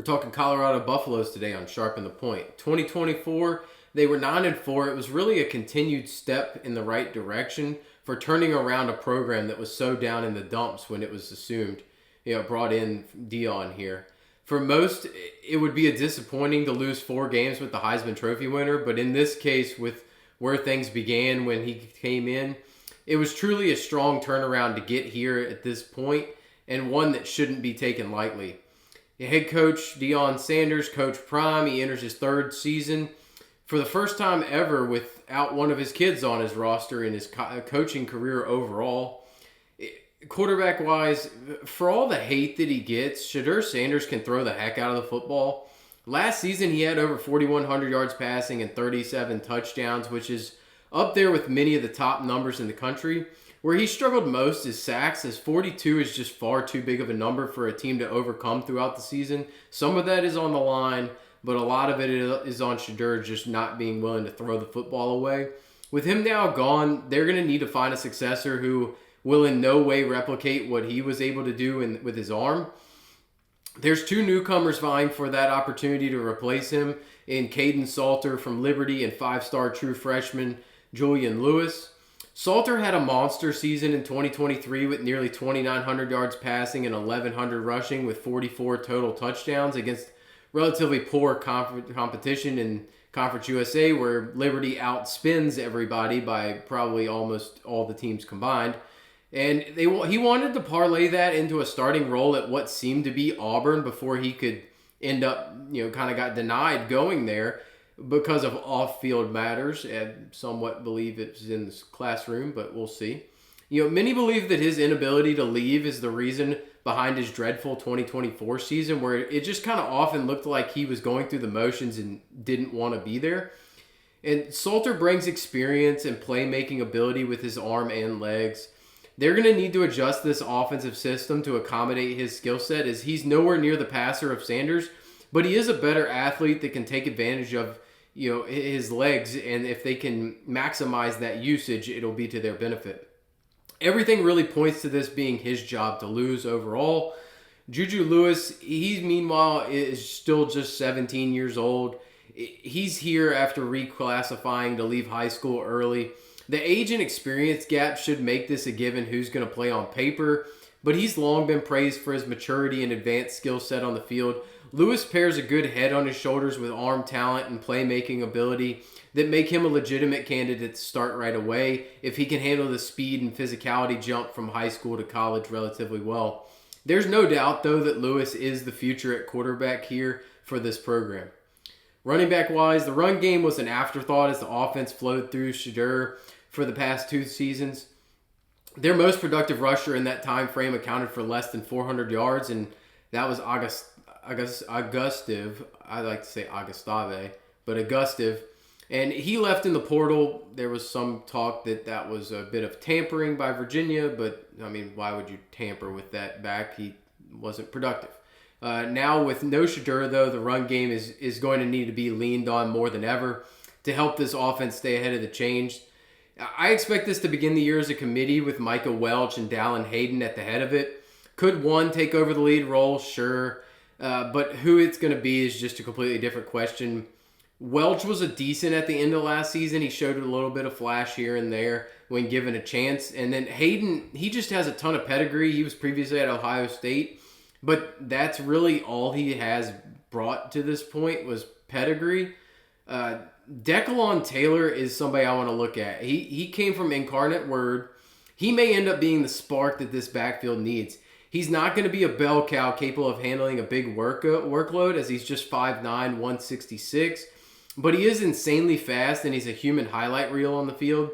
We're talking Colorado Buffaloes today on Sharpen the Point. 2024, they were 9-4. It was really a continued step in the right direction for turning around a program that was so down in the dumps when it was assumed, brought in Dion here. For most, it would be a disappointing to lose 4 games with the Heisman Trophy winner, but in this case, with where things began when he came in, it was truly a strong turnaround to get here at this point, and one that shouldn't be taken lightly. Head coach Deion Sanders, Coach Prime, he enters his 3rd season for the first time ever without one of his kids on his roster in his coaching career overall. Quarterback-wise, for all the hate that he gets, Shedeur Sanders can throw the heck out of the football. Last season, he had over 4,100 yards passing and 37 touchdowns, which is up there with many of the top numbers in the country. Where he struggled most is sacks, as 42 is just far too big of a number for a team to overcome throughout the season. Some of that is on the line, but a lot of it is on Shedeur just not being willing to throw the football away. With him now gone, they're going to need to find a successor who will in no way replicate what he was able to do with his arm. There's 2 newcomers vying for that opportunity to replace him in Caden Salter from Liberty and 5-star true freshman Julian Lewis. Salter had a monster season in 2023 with nearly 2,900 yards passing and 1,100 rushing with 44 total touchdowns against relatively poor competition in Conference USA, where Liberty outspins everybody by probably almost all the teams combined. And he wanted to parlay that into a starting role at what seemed to be Auburn before he could end up, kind of got denied going there because of off-field matters. I somewhat believe it's in this classroom, but we'll see. Many believe that his inability to leave is the reason behind his dreadful 2024 season, where it just kind of often looked like he was going through the motions and didn't want to be there. And Salter brings experience and playmaking ability with his arm and legs. They're going to need to adjust this offensive system to accommodate his skill set, as he's nowhere near the passer of Sanders, but he is a better athlete that can take advantage of his legs, and if they can maximize that usage, it'll be to their benefit. Everything really points to this being his job to lose overall. Juju Lewis, he meanwhile is still just 17 years old. He's here after reclassifying to leave high school early. The age and experience gap should make this a given who's going to play on paper, but he's long been praised for his maturity and advanced skill set on the field. Lewis pairs a good head on his shoulders with arm talent and playmaking ability that make him a legitimate candidate to start right away if he can handle the speed and physicality jump from high school to college relatively well. There's no doubt, though, that Lewis is the future at quarterback here for this program. Running back-wise, the run game was an afterthought as the offense flowed through Shedeur for the past 2 seasons. Their most productive rusher in that time frame accounted for less than 400 yards, and that was Augustive. I like to say Augustave, but Augustive. And he left in the portal. There was some talk that was a bit of tampering by Virginia, but, why would you tamper with that back? He wasn't productive. Now with no Shedeur, though, the run game is going to need to be leaned on more than ever to help this offense stay ahead of the change. I expect this to begin the year as a committee with Micah Welch and Dallin Hayden at the head of it. Could one take over the lead role? Sure. But who it's going to be is just a completely different question. Welch was a decent at the end of last season. He showed a little bit of flash here and there when given a chance. And then Hayden, he just has a ton of pedigree. He was previously at Ohio State. But that's really all he has brought to this point was pedigree. Decalon Taylor is somebody I want to look at. He came from Incarnate Word. He may end up being the spark that this backfield needs. He's not going to be a bell cow capable of handling a big workload, as he's just 5'9", 166. But he is insanely fast, and he's a human highlight reel on the field.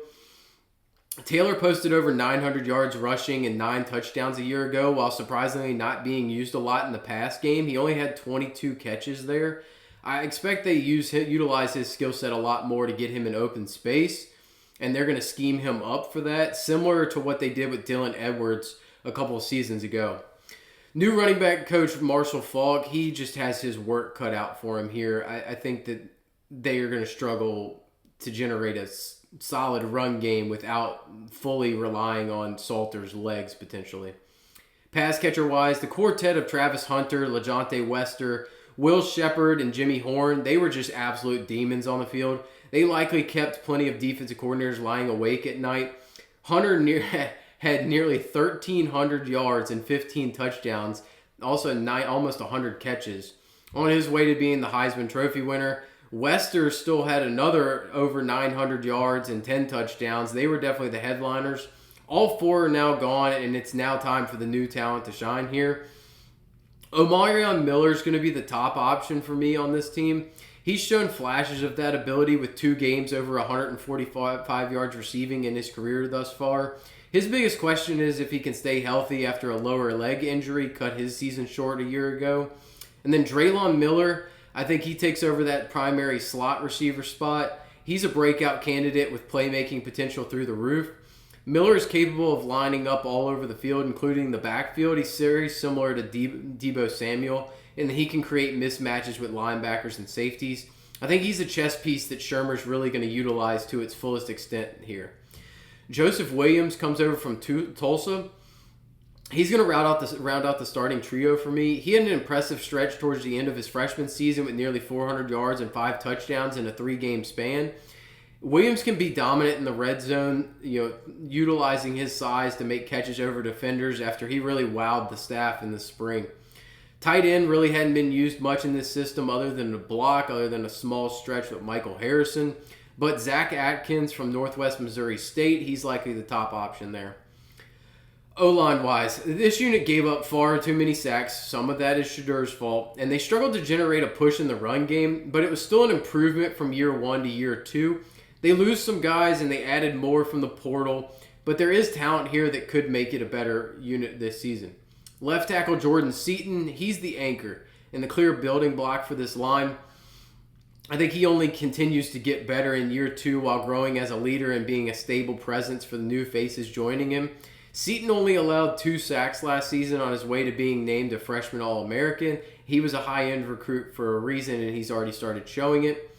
Taylor posted over 900 yards rushing and 9 touchdowns a year ago, while surprisingly not being used a lot in the pass game. He only had 22 catches there. I expect they utilize his skill set a lot more to get him in open space, and they're going to scheme him up for that, similar to what they did with Dylan Edwards a couple of seasons ago. New running back coach Marshall Faulk, he just has his work cut out for him here. I think that they are going to struggle to generate a solid run game without fully relying on Salter's legs potentially. Pass catcher-wise, the quartet of Travis Hunter, LaJohntay Wester, Will Shepard and Jimmy Horn, they were just absolute demons on the field. They likely kept plenty of defensive coordinators lying awake at night. Hunter had nearly 1,300 yards and 15 touchdowns, also almost 100 catches. On his way to being the Heisman Trophy winner, Wester still had another over 900 yards and 10 touchdowns. They were definitely the headliners. All four are now gone, and it's now time for the new talent to shine here. Omarion Miller is going to be the top option for me on this team. He's shown flashes of that ability with 2 games over 145 yards receiving in his career thus far. His biggest question is if he can stay healthy after a lower leg injury cut his season short a year ago. And then Draylon Miller, I think he takes over that primary slot receiver spot. He's a breakout candidate with playmaking potential through the roof. Miller is capable of lining up all over the field, including the backfield. He's very similar to Deebo Samuel, and he can create mismatches with linebackers and safeties. I think he's a chess piece that Shermer's really going to utilize to its fullest extent here. Joseph Williams comes over from Tulsa. He's going to round out the starting trio for me. He had an impressive stretch towards the end of his freshman season with nearly 400 yards and 5 touchdowns in a 3-game span. Williams can be dominant in the red zone, utilizing his size to make catches over defenders after he really wowed the staff in the spring. Tight end really hadn't been used much in this system other than a block, other than a small stretch with Michael Harrison. But Zach Atkins from Northwest Missouri State, he's likely the top option there. O-line wise, this unit gave up far too many sacks. Some of that is Shedur's fault, and they struggled to generate a push in the run game, but it was still an improvement from year 1 to year 2. They lose some guys and they added more from the portal, but there is talent here that could make it a better unit this season. Left tackle Jordan Seaton, he's the anchor and the clear building block for this line. I think he only continues to get better in year 2 while growing as a leader and being a stable presence for the new faces joining him. Seaton only allowed 2 sacks last season on his way to being named a freshman All-American. He was a high-end recruit for a reason, and he's already started showing it.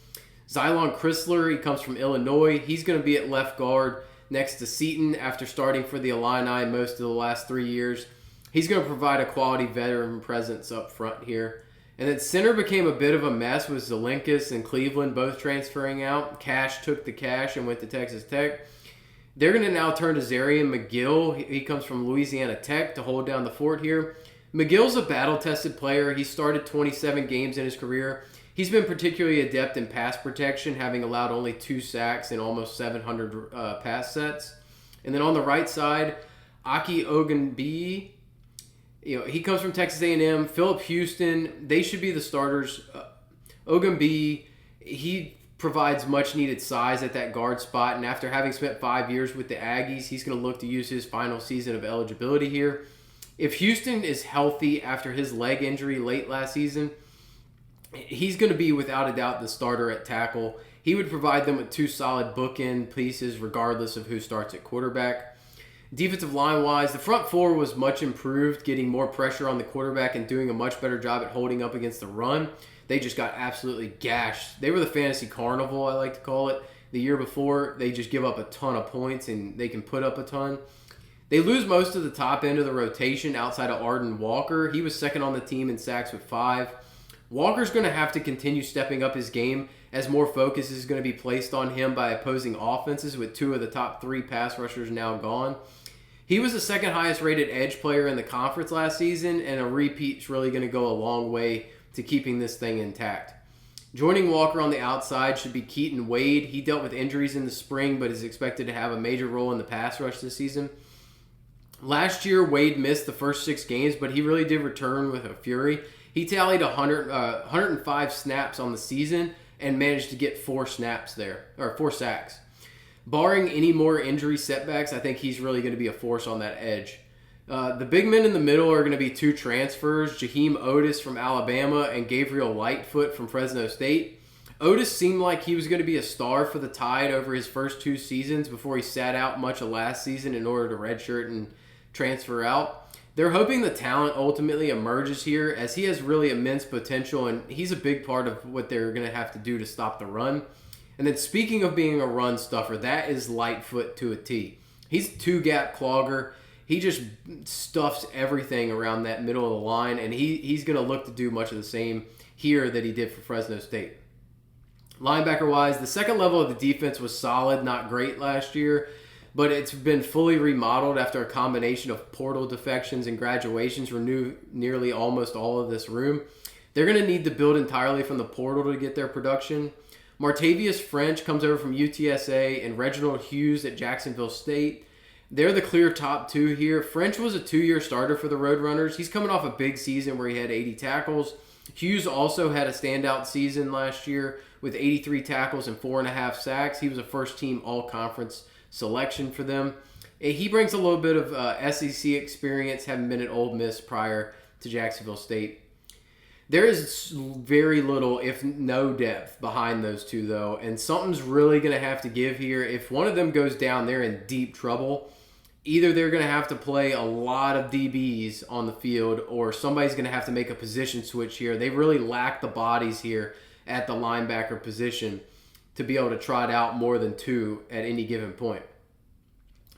Xylon Chrysler, he comes from Illinois. He's going to be at left guard next to Seaton after starting for the Illini most of the last 3 years. He's going to provide a quality veteran presence up front here. And then center became a bit of a mess with Zelenkus and Cleveland both transferring out. Cash took the cash and went to Texas Tech. They're going to now turn to Zarian McGill. He comes from Louisiana Tech to hold down the fort here. McGill's a battle-tested player. He started 27 games in his career. He's been particularly adept in pass protection, having allowed only 2 sacks and almost 700 pass sets. And then on the right side, Aki Ogunbiyi. He comes from Texas A&M. Philip Houston, they should be the starters. Ogunbiyi, he provides much needed size at that guard spot, and after having spent 5 years with the Aggies, he's going to look to use his final season of eligibility here. If Houston is healthy after his leg injury late last season, he's going to be without a doubt the starter at tackle. He would provide them with 2 solid bookend pieces regardless of who starts at quarterback. Defensive line-wise, the front 4 was much improved, getting more pressure on the quarterback and doing a much better job at holding up against the run. They just got absolutely gashed. They were the fantasy carnival, I like to call it. The year before, they just give up a ton of points, and they can put up a ton. They lose most of the top end of the rotation outside of Arden Walker. He was second on the team in sacks with 5. Walker's going to have to continue stepping up his game as more focus is going to be placed on him by opposing offenses with 2 of the top 3 pass rushers now gone. He was the second highest rated edge player in the conference last season, and a repeat's really going to go a long way to keeping this thing intact. Joining Walker on the outside should be Keaton Wade. He dealt with injuries in the spring, but is expected to have a major role in the pass rush this season. Last year, Wade missed the first 6 games, but he really did return with a fury. He tallied 105 snaps on the season and managed to get 4 sacks. Barring any more injury setbacks, I think he's really going to be a force on that edge. The big men in the middle are going to be 2 transfers, Jaheim Otis from Alabama and Gabriel Lightfoot from Fresno State. Otis seemed like he was going to be a star for the Tide over his first 2 seasons before he sat out much of last season in order to redshirt and transfer out. They're hoping the talent ultimately emerges here as he has really immense potential, and he's a big part of what they're going to have to do to stop the run. And then speaking of being a run stuffer, that is Lightfoot to a T. He's a 2-gap clogger. He just stuffs everything around that middle of the line, and he's going to look to do much of the same here that he did for Fresno State. Linebacker-wise, the second level of the defense was solid, not great last year, but it's been fully remodeled after a combination of portal defections and graduations renew nearly almost all of this room. They're going to need to build entirely from the portal to get their production. Martavius French comes over from UTSA, and Reginald Hughes at Jacksonville State. They're the clear top two here. French was a 2-year starter for the Roadrunners. He's coming off a big season where he had 80 tackles. Hughes also had a standout season last year with 83 tackles and 4.5 sacks. He was a first-team all-conference selection for them. He brings a little bit of SEC experience, having been at Ole Miss prior to Jacksonville State. There is very little, if no depth, behind those two, though, and something's really going to have to give here. If one of them goes down, they're in deep trouble. Either they're going to have to play a lot of DBs on the field, or somebody's going to have to make a position switch here. They really lack the bodies here at the linebacker position to be able to trot out more than two at any given point.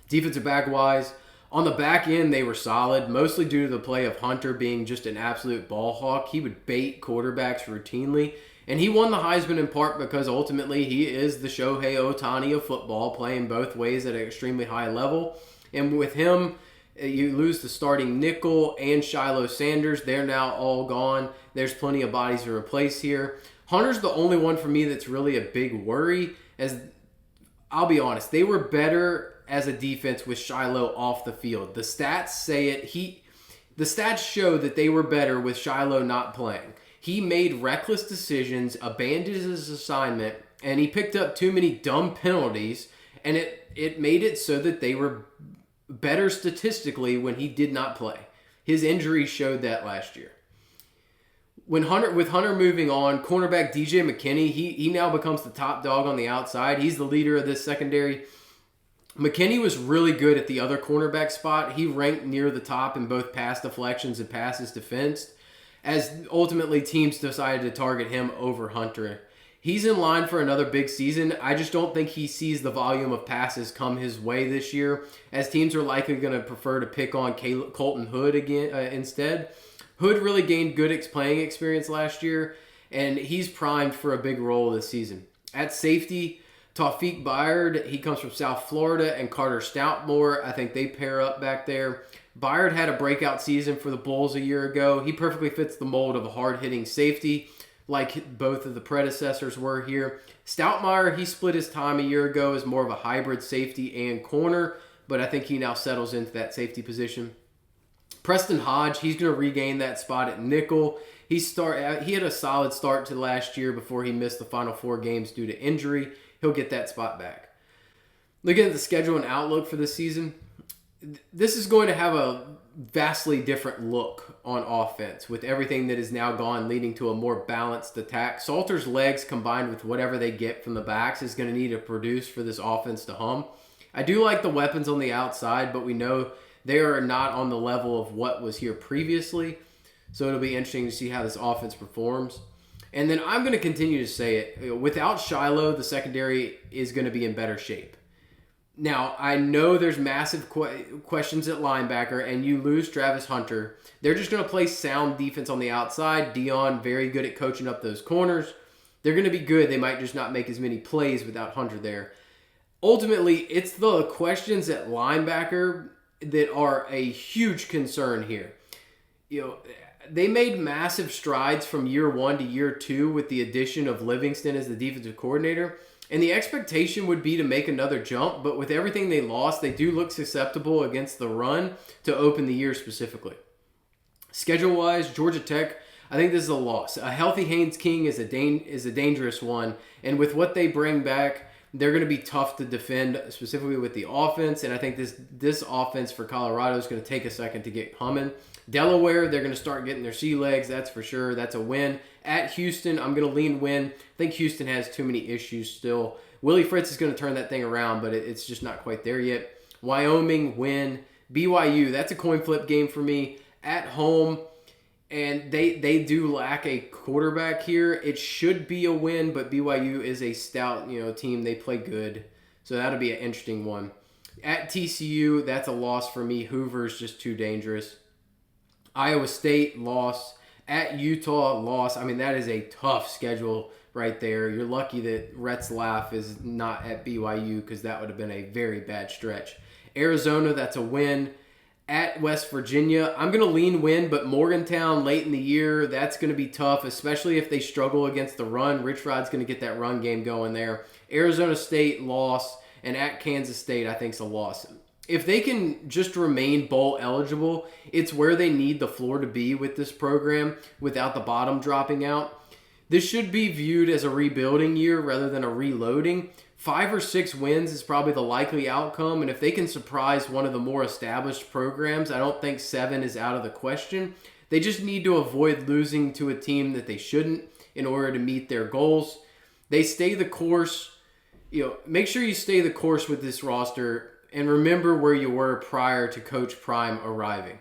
Defensive back-wise, on the back end, they were solid, mostly due to the play of Hunter being just an absolute ball hawk. He would bait quarterbacks routinely, and he won the Heisman in part because ultimately he is the Shohei Ohtani of football, playing both ways at an extremely high level. And with him, you lose the starting nickel and Shiloh Sanders. They're now all gone. There's plenty of bodies to replace here. Hunter's the only one for me that's really a big worry, as I'll be honest, they were better as a defense with Shiloh off the field. The stats say it. The stats show that they were better with Shiloh not playing. He made reckless decisions, abandoned his assignment, and he picked up too many dumb penalties, and it made it so that they were better statistically when he did not play. His injuries showed that last year. With Hunter moving on, cornerback DJ McKinney, he now becomes the top dog on the outside. He's the leader of this secondary. McKinney was really good at the other cornerback spot. He ranked near the top in both pass deflections and passes defensed, as ultimately teams decided to target him over Hunter. He's in line for another big season. I just don't think he sees the volume of passes come his way this year, as teams are likely going to prefer to pick on Colton Hood again instead. Hood really gained good playing experience last year, and he's primed for a big role this season. At safety, Tawfiq Byard, he comes from South Florida, and Carter Stoutmore, I think they pair up back there. Byard had a breakout season for the Bulls a year ago. He perfectly fits the mold of a hard-hitting safety, like both of the predecessors were here. Stoutmire, he split his time a year ago as more of a hybrid safety and corner, but I think he now settles into that safety position. Preston Hodge, he's going to regain that spot at nickel. He had a solid start to last year before he missed the final 4 games due to injury. He'll get that spot back. Looking at the schedule and outlook for this season, this is going to have a vastly different look on offense with everything that is now gone, leading to a more balanced attack. Salter's legs combined with whatever they get from the backs is going to need to produce for this offense to hum. I do like the weapons on the outside, but we know they are not on the level of what was here previously. So it'll be interesting to see how this offense performs. And then I'm going to continue to say it. Without Shiloh, the secondary is going to be in better shape. Now, I know there's massive questions at linebacker, and you lose Travis Hunter. They're just going to play sound defense on the outside. Dion, very good at coaching up those corners. They're going to be good. They might just not make as many plays without Hunter there. Ultimately, it's the questions at linebacker that are a huge concern here. They made massive strides from year 1 to year 2 with the addition of Livingston as the defensive coordinator. And the expectation would be to make another jump, but with everything they lost, they do look susceptible against the run to open the year specifically. Schedule-wise, Georgia Tech, I think this is a loss. A healthy Haynes King is a dangerous one, and with what they bring back, they're going to be tough to defend, specifically with the offense, and I think this offense for Colorado is going to take a second to get humming. Delaware, they're going to start getting their sea legs, that's for sure. That's a win. At Houston, I'm going to lean win. I think Houston has too many issues still. Willie Fritz is going to turn that thing around, but it's just not quite there yet. Wyoming, win. BYU, that's a coin flip game for me. At home, and they do lack a quarterback here. It should be a win, but BYU is a stout team. They play good, so that'll be an interesting one. At TCU, that's a loss for me. Hoover's just too dangerous. Iowa State, loss. At Utah, loss. I mean, that is a tough schedule right there. You're lucky that Retzlaff is not at BYU because that would have been a very bad stretch. Arizona, that's a win. At West Virginia, I'm going to lean win, but Morgantown late in the year, that's going to be tough, especially if they struggle against the run. Rich Rod's going to get that run game going there. Arizona State, loss. And at Kansas State, I think is a loss. If they can just remain bowl eligible, it's where they need the floor to be with this program without the bottom dropping out. This should be viewed as a rebuilding year rather than a reloading. 5 or 6 wins is probably the likely outcome, and if they can surprise one of the more established programs, I don't think 7 is out of the question. They just need to avoid losing to a team that they shouldn't in order to meet their goals. They stay the course. Make sure you stay the course with this roster and remember where you were prior to Coach Prime arriving.